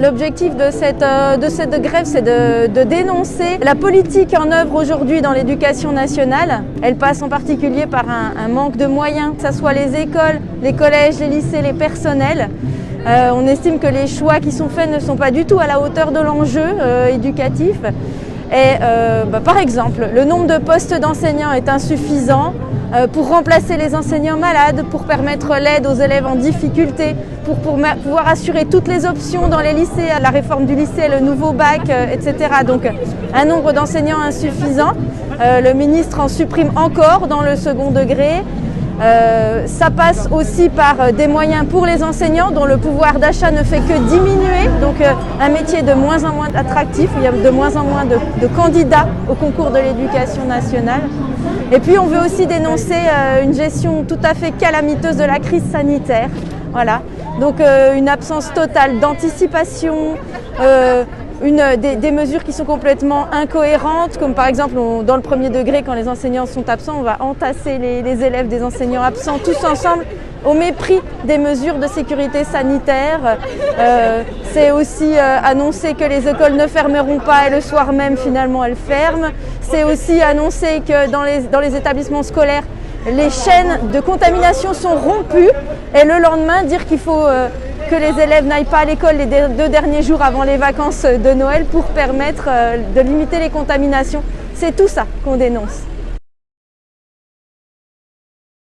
L'objectif de cette grève, c'est de dénoncer la politique en œuvre aujourd'hui dans l'éducation nationale. Elle passe en particulier par un manque de moyens, que ce soit les écoles, les collèges, les lycées, les personnels. On estime que les choix qui sont faits ne sont pas du tout à la hauteur de l'enjeu éducatif. Et par exemple, le nombre de postes d'enseignants est insuffisant pour remplacer les enseignants malades, pour permettre l'aide aux élèves en difficulté, pour pouvoir assurer toutes les options dans les lycées, la réforme du lycée, le nouveau bac, etc. Donc un nombre d'enseignants insuffisant. Le ministre en supprime encore dans le second degré. Ça passe aussi par des moyens pour les enseignants dont le pouvoir d'achat ne fait que diminuer, donc un métier de moins en moins attractif, il y a de moins en moins de candidats au concours de l'éducation nationale. Et puis on veut aussi dénoncer une gestion tout à fait calamiteuse de la crise sanitaire. Voilà. Donc une absence totale d'anticipation, des mesures qui sont complètement incohérentes, comme par exemple dans le premier degré, quand les enseignants sont absents, on va entasser les élèves des enseignants absents tous ensemble au mépris des mesures de sécurité sanitaire. C'est aussi annoncer que les écoles ne fermeront pas et le soir même finalement elles ferment. C'est aussi annoncer que dans les établissements scolaires, les chaînes de contamination sont rompues et le lendemain dire qu'il faut que les élèves n'aillent pas à l'école les 2 derniers jours avant les vacances de Noël pour permettre de limiter les contaminations. C'est tout ça qu'on dénonce.